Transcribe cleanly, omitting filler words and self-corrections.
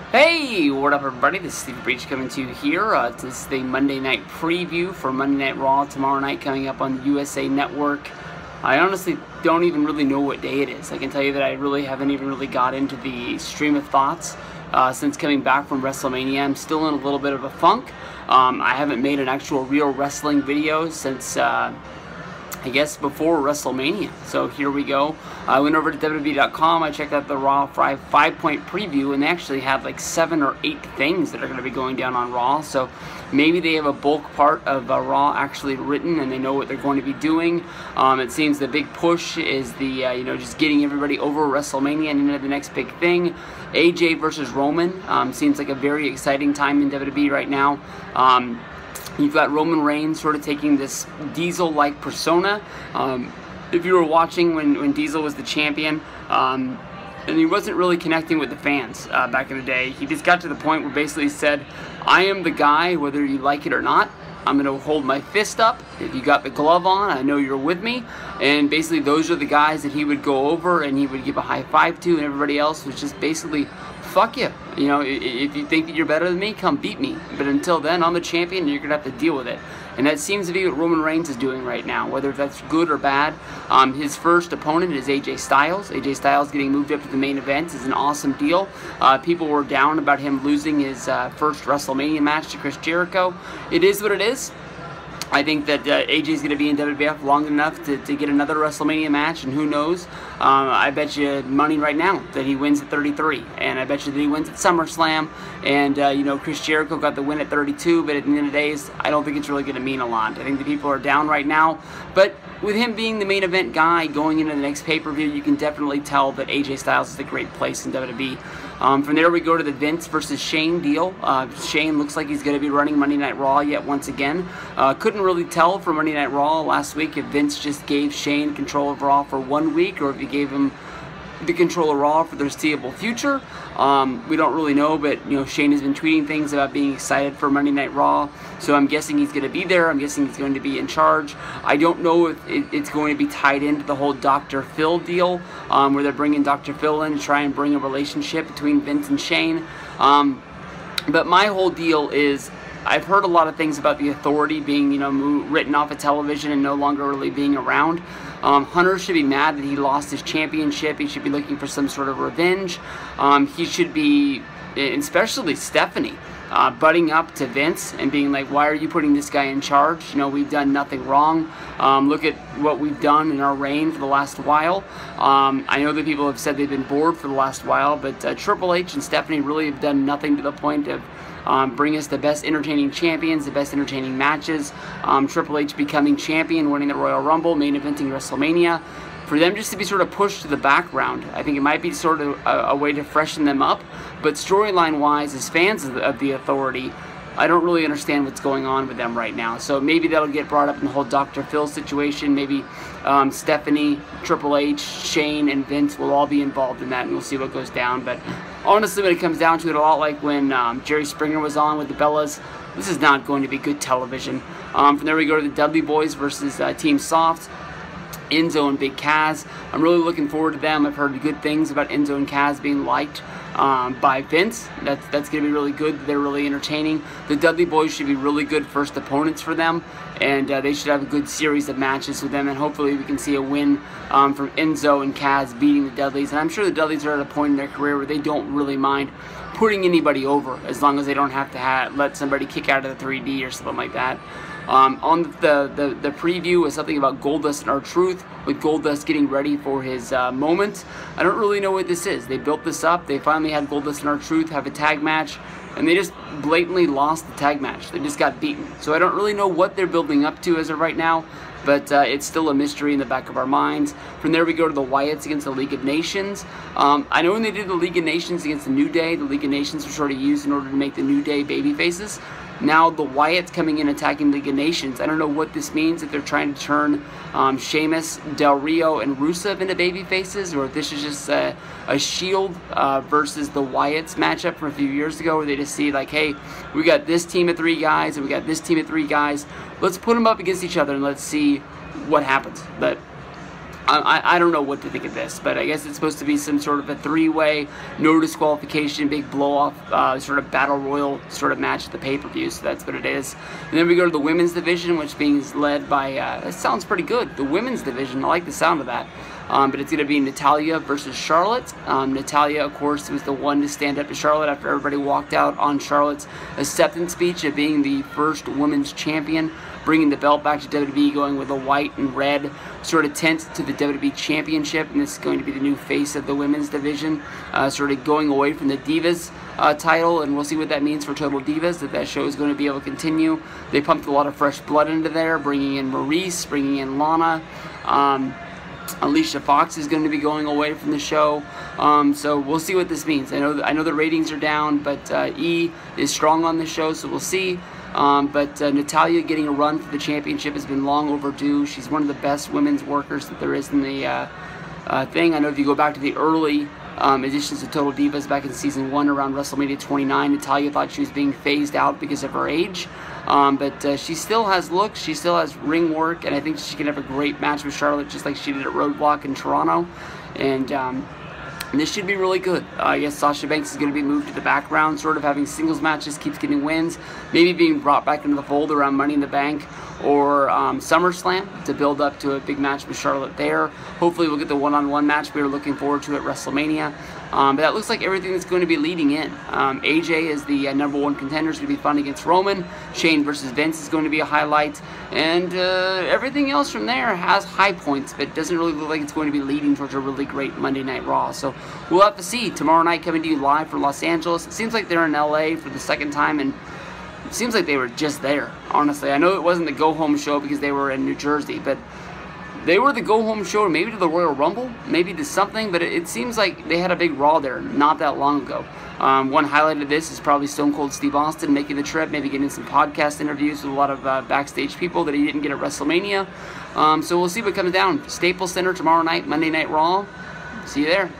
Hey, what up everybody? This is Steve Breach coming to you here. This is the Monday night preview for Monday Night Raw tomorrow night coming up on the USA Network. I honestly don't even really know what day it is. I can tell you that I really haven't even really got into the stream of thoughts since coming back from WrestleMania. I'm still in a little bit of a funk. I haven't made an actual real wrestling video since I guess before WrestleMania. So here we go. I went over to WWE.com. I checked out the Raw 5-point preview, and they actually have like 7 or 8 things that are going to be going down on Raw. So maybe they have a bulk part of Raw actually written, and they know what they're going to be doing. It seems the big push is the just getting everybody over WrestleMania and into the next big thing. AJ versus Roman seems like a very exciting time in WWE right now. You've got Roman Reigns sort of taking this Diesel-like persona. If you were watching when Diesel was the champion, and he wasn't really connecting with the fans back in the day. He just got to the point where basically he said, I am the guy whether you like it or not. I'm going to hold my fist up. If you got the glove on, I know you're with me. And basically those are the guys that he would go over and he would give a high five to, and everybody else was just basically, fuck you. You know, if you think that you're better than me, come beat me. But until then, I'm the champion and you're going to have to deal with it. And that seems to be what Roman Reigns is doing right now, whether that's good or bad. His first opponent is AJ Styles. AJ Styles getting moved up to the main event is an awesome deal. People were down about him losing his first WrestleMania match to Chris Jericho. It is what it is. I think that AJ is going to be in WWF long enough to get another WrestleMania match, and who knows. I bet you money right now that he wins at 33, and I bet you that he wins at SummerSlam, and Chris Jericho got the win at 32, but at the end of the day, I don't think it's really going to mean a lot. I think the people are down right now, but with him being the main event guy going into the next pay-per-view, you can definitely tell that AJ Styles is a great place in WWE. From there we go to the Vince versus Shane deal. Shane looks like he's going to be running Monday Night Raw yet once again. Couldn't really tell from Monday Night Raw last week if Vince just gave Shane control of Raw for 1 week or if he gave him the control of Raw for the foreseeable future. We don't really know, but Shane has been tweeting things about being excited for Monday Night Raw, so I'm guessing he's going to be there. I'm guessing he's going to be in charge. I don't know if it's going to be tied into the whole Dr. Phil deal, where they're bringing Dr. Phil in to try and bring a relationship between Vince and Shane. But my whole deal is, I've heard a lot of things about the Authority being, written off of television and no longer really being around. Hunter should be mad that he lost his championship. He should be looking for some sort of revenge. He should be, especially Stephanie, butting up to Vince and being like, why are you putting this guy in charge? We've done nothing wrong. Look at what we've done in our reign for the last while. I know that people have said they've been bored for the last while, but Triple H and Stephanie really have done nothing to the point of bring us the best entertaining champions, the best entertaining matches. Triple H becoming champion, winning the Royal Rumble, main eventing WrestleMania. For them just to be sort of pushed to the background, I think it might be sort of a way to freshen them up. But storyline-wise, as fans of the Authority, I don't really understand what's going on with them right now. So maybe that'll get brought up in the whole Dr. Phil situation. Maybe Stephanie, Triple H, Shane, and Vince will all be involved in that, and we'll see what goes down. But honestly, when it comes down to it, a lot like when Jerry Springer was on with the Bellas, this is not going to be good television. From there we go to the Dudley Boys versus Team Soft. Enzo and Big Cass. I'm really looking forward to them. I've heard good things about Enzo and Cass being liked by Vince. That's going to be really good. They're really entertaining. The Dudley Boys should be really good first opponents for them, and they should have a good series of matches with them, and hopefully we can see a win from Enzo and Cass beating the Dudleys. And I'm sure the Dudleys are at a point in their career where they don't really mind putting anybody over as long as they don't have to let somebody kick out of the 3D or something like that. On the preview was something about Goldust and R-Truth, with Goldust getting ready for his moment. I don't really know what this is. They built this up. They finally had Goldust and R-Truth have a tag match, and they just blatantly lost the tag match. They just got beaten. So I don't really know what they're building up to as of right now, but it's still a mystery in the back of our minds. From there we go to the Wyatts against the League of Nations. I know when they did the League of Nations against the New Day, the League of Nations were sort of used in order to make the New Day baby faces. Now the Wyatts coming in attacking League of Nations. I don't know what this means, if they're trying to turn Sheamus, Del Rio, and Rusev into baby faces, or if this is just a Shield versus the Wyatts matchup from a few years ago, where they just see like, hey, we got this team of 3 guys and we got this team of 3 guys. Let's put them up against each other and let's see what happens. But I don't know what to think of this, but I guess it's supposed to be some sort of a three-way, no disqualification, big blow-off, sort of battle royal sort of match at the pay-per-view, so that's what it is. And then we go to the women's division, which being led by, that sounds pretty good, the women's division, I like the sound of that. But it's going to be Natalya versus Charlotte. Natalya, of course, was the one to stand up to Charlotte after everybody walked out on Charlotte's acceptance speech of being the first women's champion, bringing the belt back to WWE, going with a white and red sort of tint to the WWE Championship, and this is going to be the new face of the women's division, sort of going away from the Divas title, and we'll see what that means for Total Divas, that show is going to be able to continue. They pumped a lot of fresh blood into there, bringing in Maurice, bringing in Lana. Alicia Fox is going to be going away from the show, so we'll see what this means. I know the ratings are down, but E is strong on the show, so we'll see. But Natalya getting a run for the championship has been long overdue. She's one of the best women's workers that there is in the thing. I know if you go back to the early editions of Total Divas back in Season 1 around WrestleMania 29, Natalya thought she was being phased out because of her age. But she still has looks, she still has ring work, and I think she can have a great match with Charlotte just like she did at Roadblock in Toronto. And this should be really good. I guess Sasha Banks is going to be moved to the background, sort of having singles matches, keeps getting wins, maybe being brought back into the fold around Money in the Bank or SummerSlam to build up to a big match with Charlotte there. Hopefully we'll get the one-on-one match we were looking forward to at WrestleMania. But that looks like everything that's going to be leading in. AJ is the #1 contender, is going to be fun against Roman. Shane versus Vince is going to be a highlight. And everything else from there has high points, but doesn't really look like it's going to be leading towards a really great Monday Night Raw. So we'll have to see. Tomorrow night coming to you live from Los Angeles. It seems like they're in LA for the second time, and it seems like they were just there, honestly. I know it wasn't the go-home show because they were in New Jersey, but they were the go-home show, maybe to the Royal Rumble, maybe to something, but it seems like they had a big Raw there not that long ago. One highlight of this is probably Stone Cold Steve Austin making the trip, maybe getting some podcast interviews with a lot of backstage people that he didn't get at WrestleMania. So we'll see what comes down. Staples Center tomorrow night, Monday Night Raw. See you there.